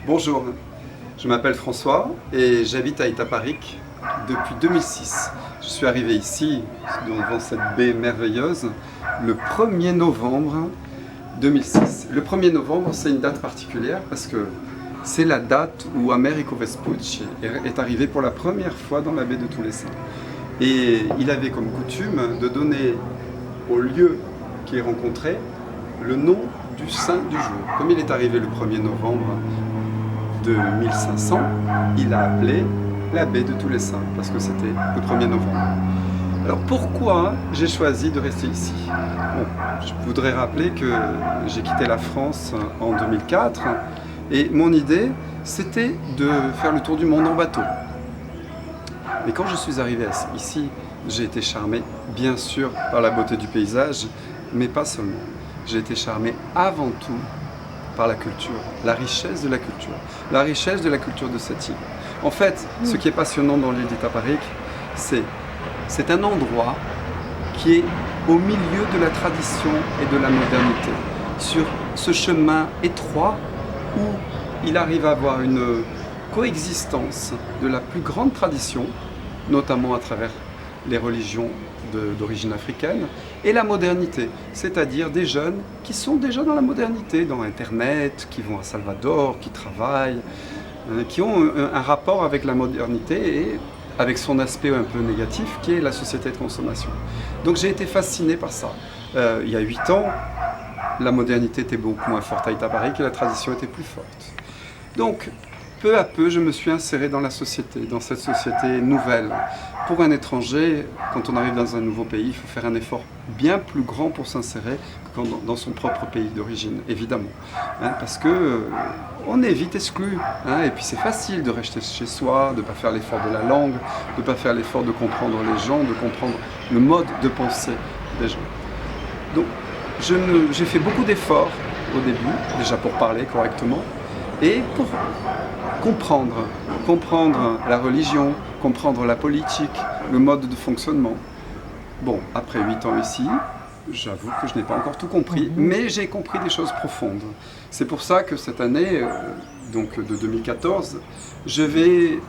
Bonjour, je m'appelle François et j'habite à Itaparik depuis 2006. Je suis arrivé ici, devant cette baie merveilleuse, le 1er novembre 2006. Le 1er novembre, c'est une date particulière parce que c'est la date où Amerigo Vespucci est arrivé pour la première fois dans la baie de Tous les Saints. Et il avait comme coutume de donner au lieu qu'il rencontrait le nom du saint du jour. Comme il est arrivé le 1er novembre de 1500, il a appelé la baie de Tous les Saints, parce que c'était le 1er novembre. Alors pourquoi j'ai choisi de rester ici? Bon, je voudrais rappeler que j'ai quitté la France en 2004, et mon idée, c'était de faire le tour du monde en bateau. Mais quand je suis arrivé ici, j'ai été charmé, bien sûr, par la beauté du paysage, mais pas seulement. J'ai été charmé avant tout par la culture, la richesse de la culture, la richesse de la culture de cette île. En fait, ce qui est passionnant dans l'île d'Itaparik, c'est un endroit qui est au milieu de la tradition et de la modernité, sur ce chemin étroit où il arrive à avoir une coexistence de la plus grande tradition, notamment à travers les religions d'origine africaine, et la modernité, c'est-à-dire des jeunes qui sont déjà dans la modernité, dans Internet, qui vont à Salvador, qui travaillent, qui ont un rapport avec la modernité et avec son aspect un peu négatif, qui est la société de consommation. Donc j'ai été fasciné par ça. Il y a 8 ans, la modernité était beaucoup moins forte à Itaparik et la tradition était plus forte. Donc, peu à peu, je me suis inséré dans la société, dans cette société nouvelle. Pour un étranger, quand on arrive dans un nouveau pays, il faut faire un effort bien plus grand pour s'insérer que dans son propre pays d'origine, évidemment. Parce que on est vite exclu. Et puis c'est facile de rester chez soi, de ne pas faire l'effort de la langue, de ne pas faire l'effort de comprendre les gens, de comprendre le mode de pensée des gens. Donc, j'ai fait beaucoup d'efforts au début, déjà pour parler correctement, et pour comprendre la religion, comprendre la politique, le mode de fonctionnement. Bon, après 8 ans ici, j'avoue que je n'ai pas encore tout compris, mais j'ai compris des choses profondes. C'est pour ça que cette année, donc de 2014, je vais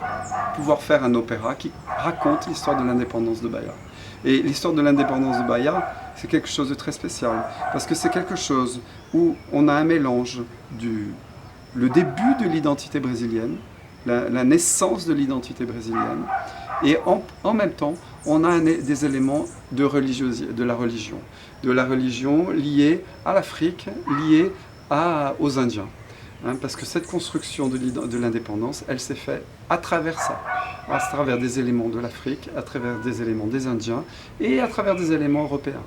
pouvoir faire un opéra qui raconte l'histoire de l'indépendance de Bahia. Et l'histoire de l'indépendance de Bahia, c'est quelque chose de très spécial, parce que c'est quelque chose où on a un mélange le début de l'identité brésilienne, la naissance de l'identité brésilienne, et en même temps, on a des éléments de la religion liée à l'Afrique, liée aux Indiens. Parce que cette construction de l'indépendance, elle s'est faite à travers ça, à travers des éléments de l'Afrique, à travers des éléments des Indiens et à travers des éléments européens.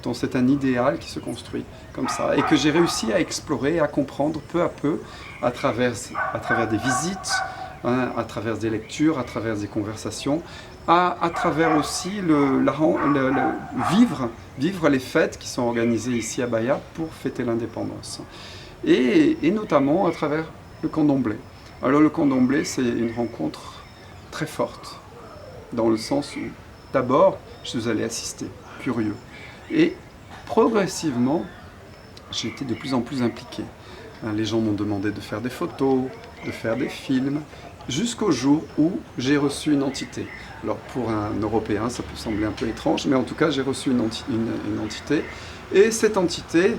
Donc c'est un idéal qui se construit comme ça et que j'ai réussi à explorer, à comprendre peu à peu à travers des visites, à travers des lectures, à travers des conversations, à travers aussi vivre les fêtes qui sont organisées ici à Bahia pour fêter l'indépendance. Et notamment à travers le candomblé. Alors le candomblé, c'est une rencontre très forte, dans le sens où d'abord je suis allé assister, curieux. Et progressivement, j'ai été de plus en plus impliqué. Les gens m'ont demandé de faire des photos, de faire des films, jusqu'au jour où j'ai reçu une entité. Alors pour un Européen, ça peut sembler un peu étrange, mais en tout cas, j'ai reçu une entité. Et cette entité,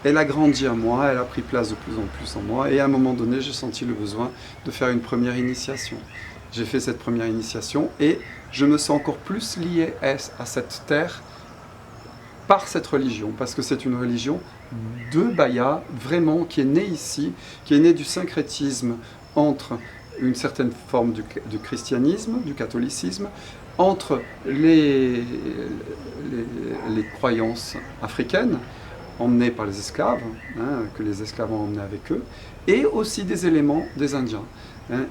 elle a grandi en moi, elle a pris place de plus en plus en moi. Et à un moment donné, j'ai senti le besoin de faire une première initiation. J'ai fait cette première initiation et je me sens encore plus lié à cette terre par cette religion, parce que c'est une religion de Bahia, vraiment, qui est née ici, qui est née du syncrétisme entre une certaine forme du christianisme, du catholicisme, entre les croyances africaines, emmenées par les esclaves, que les esclaves ont emmenées avec eux, et aussi des éléments des Indiens.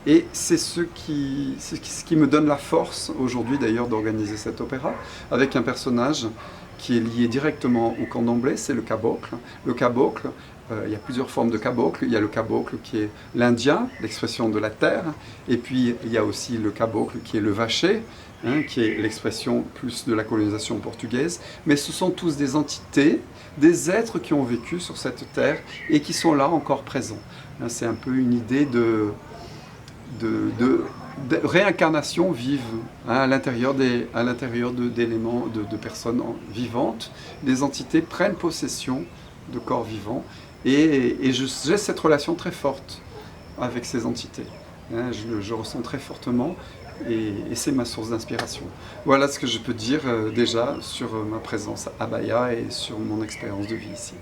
Et c'est ce qui me donne la force, aujourd'hui d'ailleurs, d'organiser cet opéra, avec un personnage qui est lié directement au candomblé, c'est le caboclo. Le caboclo Il y a plusieurs formes de cabocles. Il y a le cabocles qui est l'indien, l'expression de la terre, et puis il y a aussi le cabocles qui est le vacher, hein, qui est l'expression plus de la colonisation portugaise. Mais ce sont tous des entités, des êtres qui ont vécu sur cette terre et qui sont là encore présents. C'est un peu une idée de réincarnation vive, hein, à l'intérieur d'éléments, de personnes vivantes. Les entités prennent possession de corps vivants et j'ai cette relation très forte avec ces entités. Hein, je ressens très fortement et c'est ma source d'inspiration. Voilà ce que je peux dire déjà sur ma présence à Bahia et sur mon expérience de vie ici.